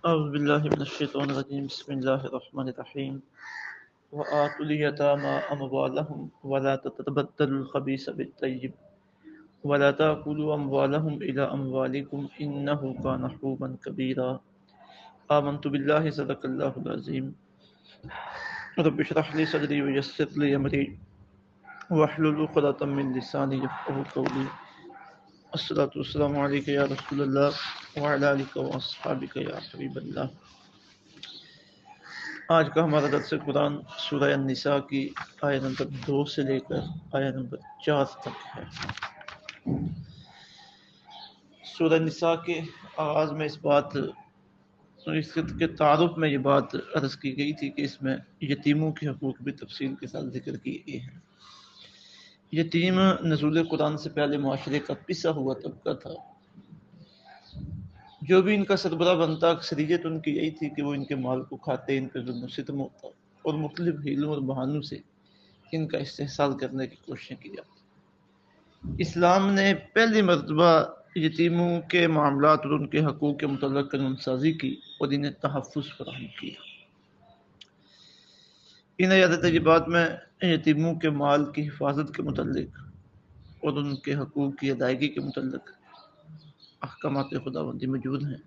اعوذ باللہ من الشیطان الرجیم بسم اللہ الرحمن الرحیم وآتوا اليتامى أموالهم ولا تتبدلوا الخبيث بالطيب ولا تأكلوا أموالهم إلى أموالكم إنه كان حوبا كبيرا آمنت بالله صدق الله العظيم رب اشرح لي صدري ويسر لي أمري واحلل عقدة من لساني يفقهوا قولي الصلاة والسلام عليك يا رسول الله وعلى آلك وأصحابك يا حبيب الله۔ آج کا ہمارا درس قرآن سورہ النساء کی آیت نمبر 2 سے لے کر آیت نمبر 4 تک ہے۔ سورہ النساء کے آغاز میں اس کے تعارف میں یہ بات عرض کی گئی تھی کہ اس میں یتیموں کے حقوق بھی تفصیل کے ساتھ ذکر کیے گئے ہیں۔ یتیم نزول قرآن سے پہلے معاشرے کا پسا ہوا طبقہ تھا، جو بھی ان کا سربراہ بنتا اکثریت ان کی یہی تھی کہ وہ ان کے مال کو کھاتے، ان پہ ظلم و ستم ہوتا اور مختلف ہیلوں اور بہانوں سے ان کا استحصال کرنے کی کوششیں کی جاتی۔ اسلام نے پہلی مرتبہ یتیموں کے معاملات اور ان کے حقوق کے متعلق قانون سازی کی اور انہیں تحفظ فراہم کیا۔ ان آیات طیبات میں یتیموں کے مال کی حفاظت کے متعلق اور ان کے حقوق کی ادائیگی کے متعلق احکامات خداوندی موجود ہیں۔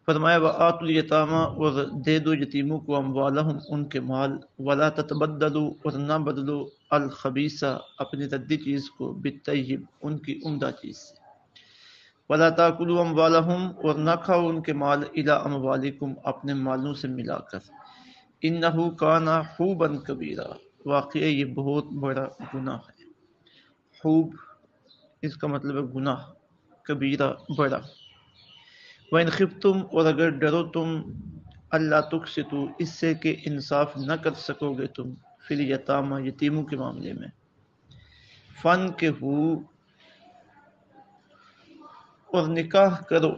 فرمایا وآتوا الیتامى، اور دے دو یتیموں کو، اموالہم ان کے مال، ولا تتبدلوا اور نہ بدلو، الخبیث اپنی ردی چیز کو، بالطیب ان کی عمدہ چیز سے، ولا تاکلوا اموالہم اور نہ کھاؤ ان کے مال، الی اموالکم اپنے مالوں سے ملا کر، انہ کان حوبا کبیرا واقعی یہ بہت بڑا گناہ ہے۔ حوب اس کا مطلب ہے گناہ، کبیرہ بڑا۔ وَإِنْ خِفْتُمْ اور اگر ڈرو تم، اللہ تقسطوا اس سے کہ انصاف نہ کر سکو گے تم، فی الیتامى یتیموں کے معاملے میں، فانکحوا اور نکاح کرو،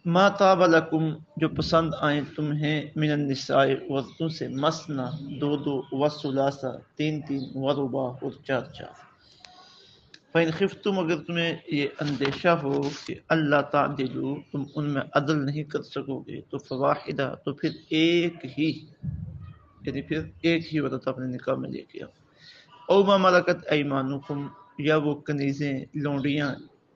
ما طاب لکم جو پسند آئیں تمہیں، من النساء عورتوں سے، مثنی دو دو، وثلاث تین تین، ورباع اور چار چار۔ فَإِنْ خِفْتُمْ اگر تمہیں یہ اندیشہ ہو کہ اللہ تعدلوا تم ان میں عدل نہیں کر سکو گے، تو فواحدہ تو پھر ایک ہی، یعنی پھر ایک ہی عورت اپنے نکاح میں لے کے آؤ، او ما ملکت ایمانکم یا وہ کنیزیں لونڈیاں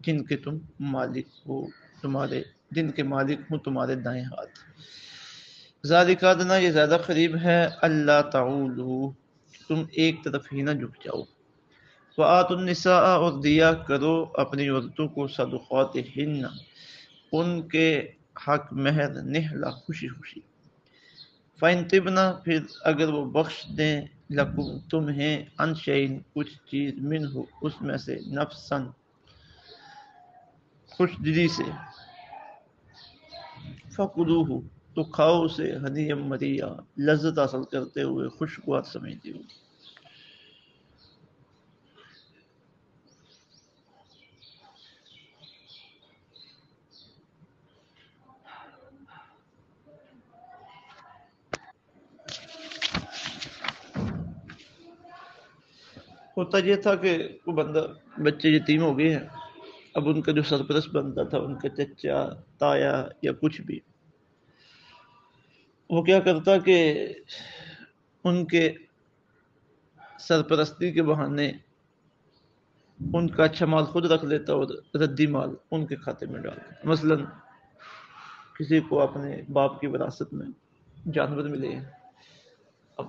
جن کے تم مالک ہو، تمہارے جن کے مالک ہوں تمہارے دائیں ہاتھ، ذالک ادنیٰ یہ زیادہ قریب ہے، اللہ تعولوا تم ایک طرف ہی نہ جھک جاؤ، وآتوا النساء اور دیا کرو اپنی عورتوں کو، صدقاتہن ان کے حق مہر، نحلہ خوشی خوشی، فَإِن طِبْنَ پھر اگر وہ بخش دیں، لکم تمہیں، عن شیء کچھ چیز، منہ اس میں سے، نفسا خوش دلی سے، فَكُلُوهُ تو کھاؤ اسے، ہنیئا مریئا لذت حاصل کرتے ہوئے، خوشگوار سمجھتے ہوئے۔ ہوتا یہ تھا کہ وہ بندہ بچے یتیم ہو گئے ہیں، اب ان کا جو سرپرست بنتا تھا، ان کا چچا، تایا یا کچھ بھی، وہ کیا کرتا کہ ان کے سرپرستی کے بہانے ان کا اچھا مال خود رکھ لیتا اور ردی مال ان کے کھاتے میں ڈال دیتا۔ مثلا کسی کو اپنے باپ کی وراثت میں جانور ملے ہیں، اب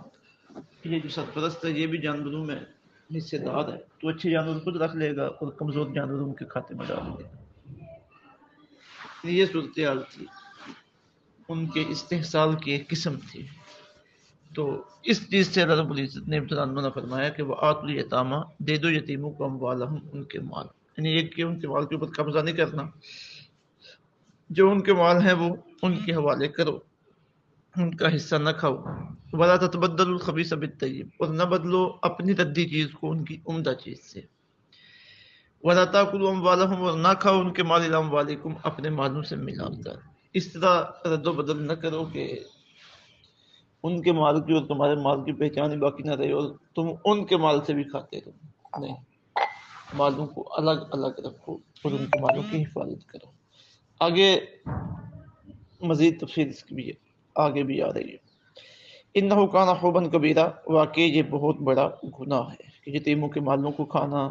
یہ جو سرپرست ہے یہ بھی جانوروں میں حصے دار ہے، تو اچھے جانور خود رکھ لے گا اور کمزور جانور ان کے کھاتے میں ڈال دے گا۔ یہ صورتحال تھی، ان کے استحصال کی ایک قسم تھی۔ تو اس چیز سے اللہ رب العزت نے ابتداء منع فرمایا کہ وآتوا الیتامى دے دو یتیموں کو، اموالہم ان کے مال، یعنی یہ کہ ان کے مال کے اوپر قبضہ نہیں کرنا، جو ان کے مال ہیں وہ ان کے حوالے کرو، ان کا حصہ نہ کھاؤ، ولا تتبدلوا الخبیث بالطیب اور نہ بدلو اپنی ردی چیز کو ان کی عمدہ چیز سے، ولا تاکلوا اموالہم اور نہ کھاؤ ان کے مال، الی اموالکم اپنے مالوں سے ملا کر، اس طرح رد و بدل نہ کرو کہ ان کے مال کی اور تمہارے مال کی پہچان ہی باقی نہ رہے اور تم ان کے مال سے بھی کھاتے رہو، نہیں، مالوں کو الگ الگ رکھو اور ان کے مالوں کی حفاظت کرو۔ آگے مزید تفصیل اس کی بھی آگے بھی آ رہی ہے. انہو کان حوبا کبیرہ، واقعی یہ بہت بڑا گناہ ہے کہ یتیموں کے مالوں کو کھانا،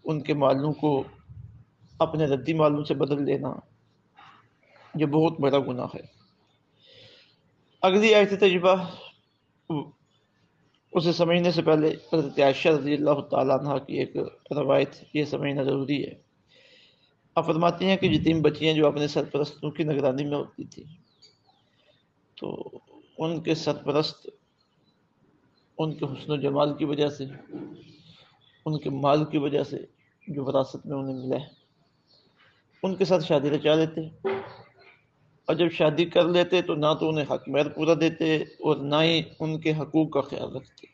ان کے مالوں کو اپنے ردی مالوں سے بدل لینا، یہ بہت بڑا گناہ ہے. اگلی آیت تجربہ اسے سمجھنے سے پہلے حضرت عائشہ رضی اللہ تعالیٰ عنہ کی ایک روایت یہ سمجھنا ضروری ہے. آپ فرماتی ہیں کہ یتیم بچیاں جو اپنے سرپرستوں کی نگرانی میں ہوتی تھی تو ان کے سرپرست ان کے حسن و جمال کی وجہ سے، ان کے مال کی وجہ سے جو وراثت میں انہیں ملا ہے، ان کے ساتھ شادی رچا لیتے، اور جب شادی کر لیتے تو نہ تو انہیں حق مہر پورا دیتے اور نہ ہی ان کے حقوق کا خیال رکھتے،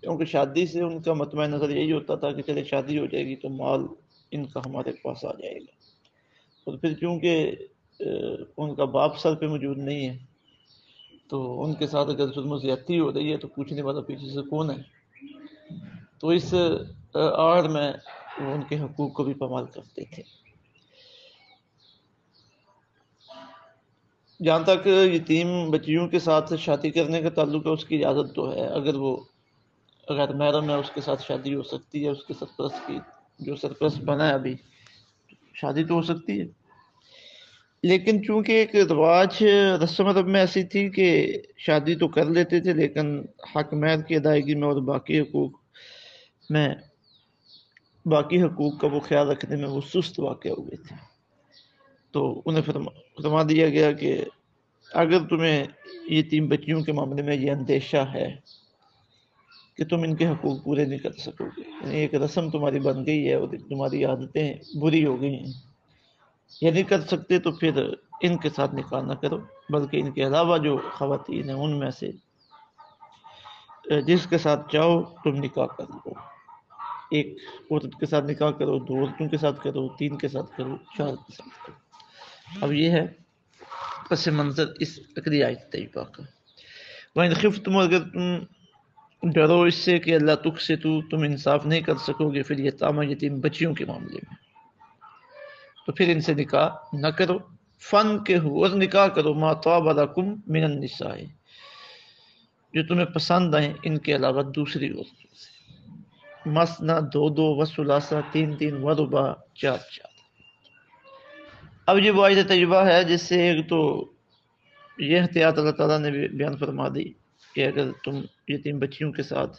کیونکہ شادی سے ان کا مطمئن نظر یہی ہوتا تھا کہ چلے شادی ہو جائے گی تو مال ان کا ہمارے پاس آ جائے گا. اور پھر چونکہ ان کا باپ سر پہ موجود نہیں ہے تو ان کے ساتھ اگر ظلم و زیادتی ہو رہی ہے تو پوچھنے والا پیچھے سے کون ہے، تو اس آڑ میں وہ ان کے حقوق کو بھی پامال کرتے تھے. جہاں تک یتیم بچیوں کے ساتھ شادی کرنے کا تعلق ہے، اس کی اجازت تو ہے، اگر وہ غیر محرم ہے اس کے ساتھ شادی ہو سکتی ہے، اس کے سرپرست کی جو سرپرست بنا ہے ابھی شادی تو ہو سکتی ہے. لیکن چونکہ ایک رواج رسم ادب میں ایسی تھی کہ شادی تو کر لیتے تھے لیکن حق مہر کی ادائیگی میں اور باقی حقوق کا وہ خیال رکھنے میں وہ سست واقع ہوئے تھے، تو انہیں فرما دیا گیا کہ اگر تمہیں یتیم بچیوں کے معاملے میں یہ اندیشہ ہے کہ تم ان کے حقوق پورے نہیں کر سکو گے، یعنی ایک رسم تمہاری بن گئی ہے اور تمہاری عادتیں بری ہو گئی ہیں، یہ نہیں کر سکتے تو پھر ان کے ساتھ نکاح نہ کرو، بلکہ ان کے علاوہ جو خواتین ہیں ان میں سے جس کے ساتھ چاہو تم نکاح کر لو. ایک عورت کے ساتھ نکاح کرو، 2 عورتوں کے ساتھ کرو، 3 کے ساتھ کرو، 4 کے ساتھ کرو. اب یہ ہے پس منظر اس اقلی آیت طیبہ کا. وَإِنْ خِفْتُمْ، اگر تم ڈرو اس سے کہ اللہ تقسطوا تم انصاف نہیں کر سکو گے پھر یتامى یتیم بچیوں کے معاملے میں، تو پھر ان سے نکاح نہ کرو. فن کے ہو اور نکاح کرو ما طاب لکم من النساء، جو تمہیں پسند آئیں ان کے علاوہ دوسری عورتوں سے، مثنا 2 وثلاثہ 3 ورباع 4. اب یہ وہ آیت طیبہ ہے جس سے ایک تو یہ احتیاط اللہ تعالیٰ نے بھی بیان فرما دی کہ اگر تم یتیم بچیوں کے ساتھ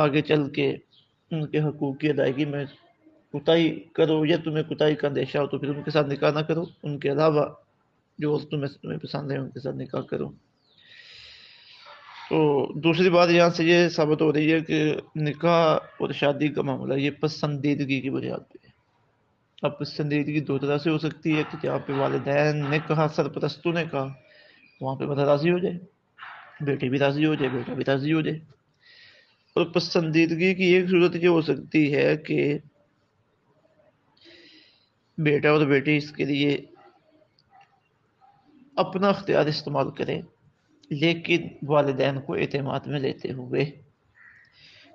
آگے چل کے ان کے حقوق کی ادائیگی میں کوتاہی کرو یا تمہیں کوتاہی کا اندیشہ ہو تو پھر ان کے ساتھ نکاح نہ کرو، ان کے علاوہ جو تمہیں پسند ہے ان کے ساتھ نکاح کرو. تو دوسری بات یہاں سے یہ ثابت ہو رہی ہے کہ نکاح اور شادی کا معاملہ یہ پسندیدگی کی بنیاد پہ ہے. اب پسندیدگی 2 طرح سے ہو سکتی ہے کہ جہاں پہ والدین نے کہا، سرپرستوں نے کہا، وہاں پہ بندہ راضی ہو جائے، بیٹی بھی راضی ہو جائے، بیٹا بھی راضی ہو جائے. اور پسندیدگی کی ایک صورت یہ ہو سکتی ہے کہ بیٹا اور بیٹی اس کے لیے اپنا اختیار استعمال کریں لیکن والدین کو اعتماد میں لیتے ہوئے.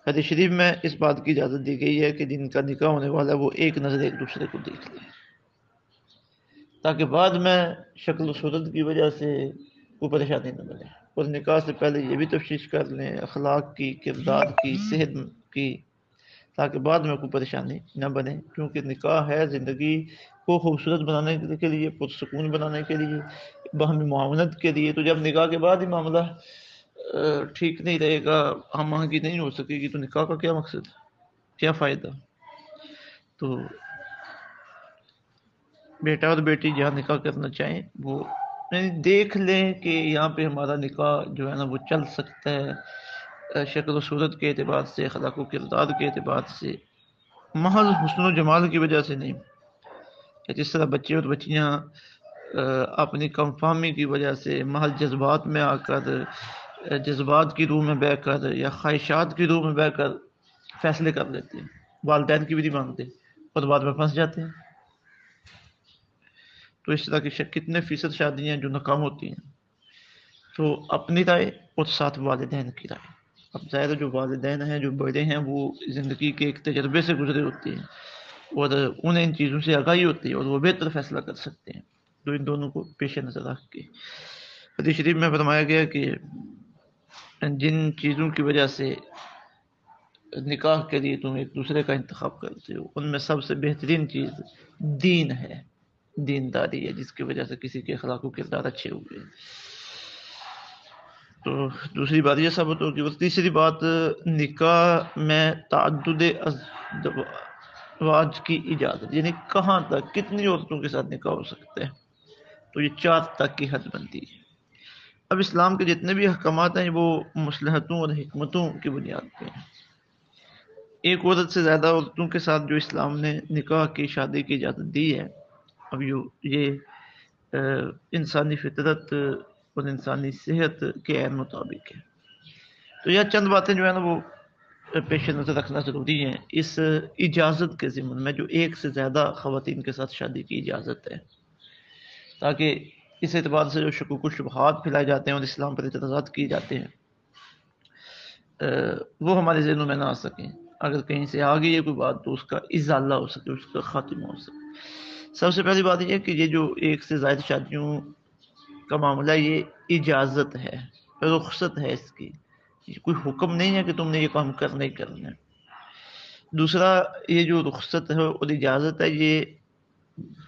حدیث شریف میں اس بات کی اجازت دی گئی ہے کہ جن کا نکاح ہونے والا ہے وہ ایک نظر ایک دوسرے کو دیکھ لیں تاکہ بعد میں شکل و صورت کی وجہ سے کوئی پریشانی نہ بنے، اور نکاح سے پہلے یہ بھی تفتیش کر لیں اخلاق کی، کردار کی، صحت کی، تاکہ بعد میں کوئی پریشانی نہ بنے. کیونکہ نکاح ہے زندگی کو خوبصورت بنانے کے لیے، پرسکون بنانے کے لیے، باہمی معاونت کے لیے. تو جب نکاح کے بعد ہی معاملہ ٹھیک نہیں رہے گا، ہم آہنگی نہیں ہو سکے گی، تو نکاح کا کیا مقصد، کیا فائدہ. تو بیٹا اور بیٹی جہاں نکاح کرنا چاہیں وہ دیکھ لیں کہ یہاں پہ ہمارا نکاح جو ہے نا وہ چل سکتا ہے شکل و صورت کے اعتبار سے، اخلاق و کردار کے اعتبار سے، محض حسن و جمال کی وجہ سے نہیں. جس طرح بچے اور بچیاں اپنی کم فہمی کی وجہ سے محض جذبات میں آ کر، جذبات کی روح میں بہ کر یا خواہشات کی روح میں بہ کر فیصلے کر لیتے ہیں، والدین کی بھی نہیں مانگتے اور بعد میں پھنس جاتے ہیں. تو اس طرح کی کتنے فیصد شادیاں ہیں جو ناکام ہوتی ہیں. تو اپنی رائے اور ساتھ والدین کی رائے. اب ظاہر جو والدین ہیں، جو بڑے ہیں، وہ زندگی کے ایک تجربے سے گزرے ہوتے ہیں اور انہیں ان چیزوں سے آگاہی ہوتی ہے اور وہ بہتر فیصلہ کر سکتے ہیں. تو ان دونوں کو پیش نظر رکھ کے حدیث شریف میں فرمایا گیا کہ جن چیزوں کی وجہ سے نکاح کے لیے تم ایک دوسرے کا انتخاب کرتے ہو ان میں سب سے بہترین چیز دین ہے، دینداری ہے، جس کی وجہ سے کسی کے اخلاق و کردار اچھے ہوئے۔ تو دوسری بات یہ ثابت ہوگی۔ اور تیسری بات، نکاح میں تعدد ازواج کی اجازت، یعنی کہاں تک کتنی عورتوں کے ساتھ نکاح ہو سکتے ہیں، تو یہ 4 تک کی حد بنتی ہے۔ اب اسلام کے جتنے بھی احکامات ہیں وہ مصلحتوں اور حکمتوں کی بنیاد پہ ہیں۔ ایک عورت سے زیادہ عورتوں کے ساتھ جو اسلام نے نکاح کی شادی کی اجازت دی ہے، اب یہ انسانی فطرت اور انسانی صحت کے عین مطابق ہے۔ تو یہ چند باتیں جو ہے نا وہ پیش نظر رکھنا ضروری ہیں اس اجازت کے ضمن میں، جو ایک سے زیادہ خواتین کے ساتھ شادی کی اجازت ہے، تاکہ اس اعتبار سے جو شکوک و شبہات پھیلائے جاتے ہیں اور اسلام پر اعتراضات کیے جاتے ہیں وہ ہمارے ذہنوں میں نہ آ سکیں۔ اگر کہیں سے آ گئی ہے کوئی بات تو اس کا ازالہ ہو سکے، اس کا خاتمہ ہو سکے۔ سب سے پہلی بات یہ ہے کہ یہ جو ایک سے زائد شادیوں کا معاملہ، یہ اجازت ہے، رخصت ہے اس کی، یہ کوئی حکم نہیں ہے کہ تم نے یہ کام کرنا ہی کرنا ہے۔ دوسرا، یہ جو رخصت ہے اور اجازت ہے، یہ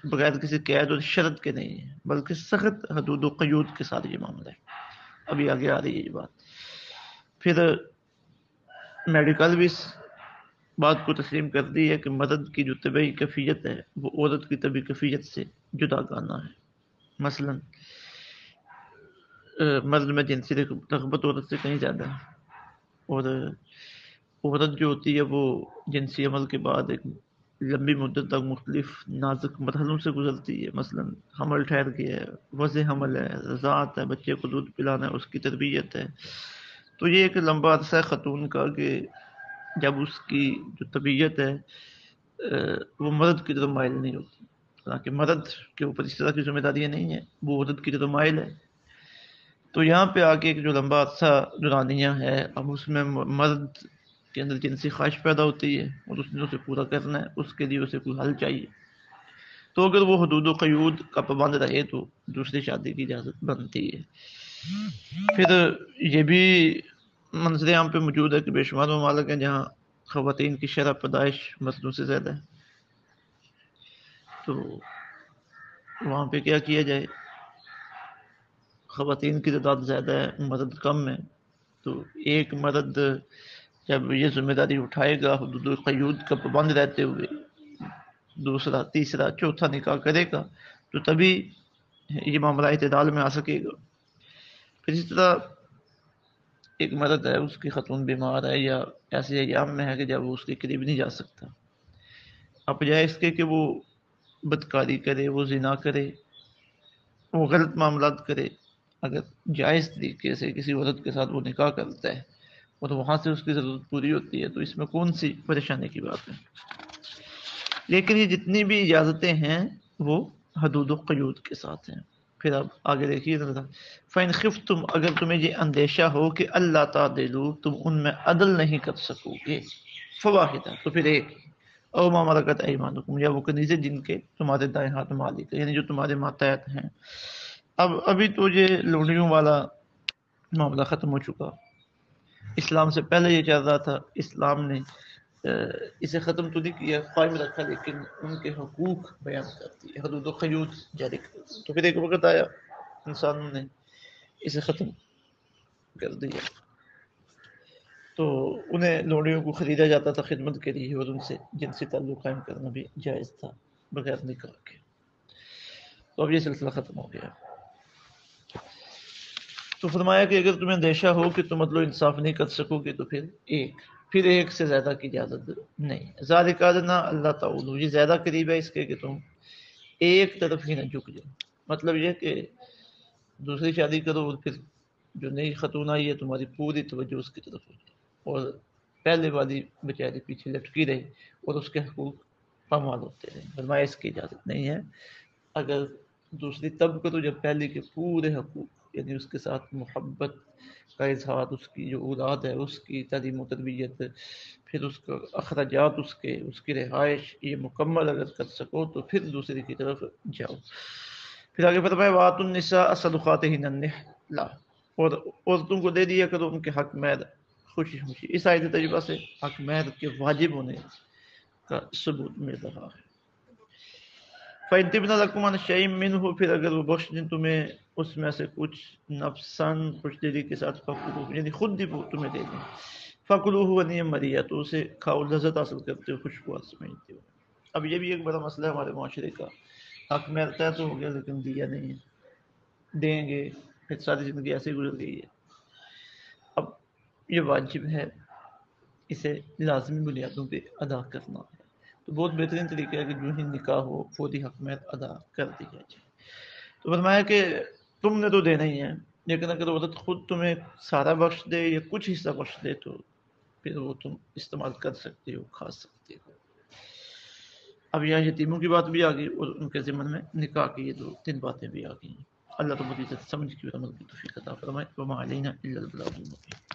بغیر کسی قید اور شرط کے نہیں ہے، بلکہ سخت حدود و قیود کے ساتھ یہ معاملہ ہے۔ ابھی آگے آ رہی ہے یہ بات۔ پھر میڈیکل بھی اس بات کو تسلیم کر دی ہے کہ مرد کی جو طبعی کیفیت ہے وہ عورت کی طبعی کیفیت سے جدا گانا ہے۔ مثلا مرد میں جنسی رغبت عورت سے کہیں زیادہ ہے، اور عورت جو ہوتی ہے وہ جنسی عمل کے بعد ایک لمبی مدت تک مختلف نازک مرحلوں سے گزرتی ہے۔ مثلا حمل ٹھہر گیا ہے، وضع حمل ہے، رضاعت ہے، بچے کو دودھ پلانا ہے، اس کی تربیت ہے۔ تو یہ ایک لمبا عرصہ ہے خاتون کا کہ جب اس کی جو طبیعت ہے وہ مرد کی طرف مائل نہیں ہوتی، حالانکہ مرد کے اوپر اس طرح کی ذمہ داریاں نہیں ہیں، وہ عورت کی طرف مائل ہے۔ تو یہاں پہ آگے ایک جو لمبا عرصہ دورانیہ ہے، اب اس میں مرد کے اندر جنسی خواہش پیدا ہوتی ہے اور اس نے اسے پورا کرنا ہے، اس کے لیے اسے کوئی حل چاہیے۔ تو اگر وہ حدود و قیود کا پابند رہے تو دوسری شادی کی اجازت بنتی ہے۔ پھر یہ بھی منظر عام پہ موجود ہے کہ بے شمار ممالک ہیں جہاں خواتین کی شرح پیدائش مردوں سے زیادہ ہے، تو وہاں پہ کیا کیا جائے؟ خواتین کی تعداد زیادہ ہے، مرد کم ہے، تو ایک مرد جب یہ ذمہ داری اٹھائے گا حدود و قیود کا پابند رہتے ہوئے، دوسرا تیسرا چوتھا نکاح کرے گا تو تبھی یہ معاملہ اعتدال میں آ سکے گا۔ پھر اس طرح ایک مرد ہے، اس کی خاتون بیمار ہے یا ایسے ایام میں ہے کہ جب وہ اس کے قریب نہیں جا سکتا، اب بجائے اس کے کہ وہ بدکاری کرے، وہ زنا کرے، وہ غلط معاملات کرے، اگر جائز طریقے سے کسی عورت کے ساتھ وہ نکاح کرتا ہے اور وہاں سے اس کی ضرورت پوری ہوتی ہے تو اس میں کون سی پریشانی کی بات ہے؟ لیکن یہ جتنی بھی اجازتیں ہیں وہ حدود و قیود کے ساتھ ہیں۔ پھر اب آگے دیکھیے ذرا، فَإِنْ خِفْتُمْ، اگر تمہیں یہ اندیشہ ہو کہ اللہ تعدلوا، تم ان میں عدل نہیں کر سکو گے، فواحدہ، تو پھر ایک، او ما ملکت ایمانکم، یا وہ کنیزیں جن کے تمہارے دائیں ہاتھ مالک ہیں، یعنی جو تمہارے ماتحت ہیں۔ ابھی تو یہ لونڈیوں والا معاملہ ختم ہو چکا، اسلام سے پہلے یہ چل رہا تھا، اسلام نے اسے ختم تو نہیں کیا، قائم رکھا، لیکن ان کے حقوق بیان کر دیے، حدود و قیود جاری کر دی۔ تو پھر ایک وقت آیا انسانوں نے اسے ختم کر دیا، تو انہیں لوڑیوں کو خریدا جاتا تھا خدمت کے لیے، اور ان سے جنسی تعلق قائم کرنا بھی جائز تھا بغیر نکاح کے۔ تو اب یہ سلسلہ ختم ہو گیا۔ تو فرمایا کہ اگر تمہیں اندیشہ ہو کہ تم عدل و انصاف نہیں کر سکو گے تو پھر ایک سے زیادہ کی اجازت نہیں۔ ذالک ادنی اللہ تعالی، یہ زیادہ قریب ہے اس کے کہ تم ایک طرف ہی نہ جھک جاؤ۔ مطلب یہ کہ دوسری شادی کرو اور پھر جو نئی خاتون آئی ہے تمہاری پوری توجہ اس کی طرف ہو جائے، اور پہلے والی بیچاری پیچھے لٹکی رہے اور اس کے حقوق پامال ہوتے رہے۔ فرمایا اس کی اجازت نہیں ہے۔ اگر دوسری تب کرو جب پہلے کے پورے حقوق، یعنی اس کے ساتھ محبت کا اظہار، اس کی جو اولاد ہے اس کی تعلیم و تربیت، پھر اس کا اخراجات، اس کی رہائش، یہ مکمل اگر کر سکو تو پھر دوسری کی طرف جاؤ۔ پھر آگے فرمایا وَآتُوا النِّسَاءَ صَدُقَاتِهِنَّ النِّحْلَةَ، اور عورتوں کو دے دیا کرو ان کے حق مہر خوشی خوشی۔ اس آیت تجربہ سے حق مہر کے واجب ہونے کا ثبوت مل رہا ہے۔ فَإِن تِبْنَ لَكُمْ عَنْ شَيْءٍ مِّنْهُ، پھر اگر وہ بخش دیں تمہیں اس میں سے کچھ نفساً خوش دلی کے ساتھ، فَكُلُوهُ، یعنی خود بھی وہ تمہیں دے دیں، فَكُلُوهُ هَنِيًّا مَرِيًّا، تو اسے کھاؤ لذت حاصل کرتے ہو، خوشبو سمجھتے ہو۔ اب یہ بھی ایک بڑا مسئلہ ہے ہمارے معاشرے کا، حق میں طے تو ہو گیا لیکن دیا نہیں ہے، دیں گے پھر ساری زندگی ایسے گزر گئی ہے۔ اب یہ واجب ہے، اسے لازمی بنیادوں پہ ادا کرنا ہے، تو بہت بہترین طریقہ ہے کہ جو ہی نکاح ہو فوری حق مہر ادا کر دیا جائے۔ تو فرمایا کہ تم نے تو دینا ہی ہے، لیکن اگر عورت خود تمہیں سارا بخش دے یا کچھ حصہ بخش دے تو پھر وہ تم استعمال کر سکتے ہو، کھا سکتے ہو۔ اب یہاں یتیموں کی بات بھی آ گئی اور ان کے ضمن میں نکاح کی یہ دو تین باتیں بھی آ گئی ہیں۔ اللہ رب العزت سمجھ کی اور عمل کی توفیق عطا فرمائے۔ وما علینا الا البلاغ المبین۔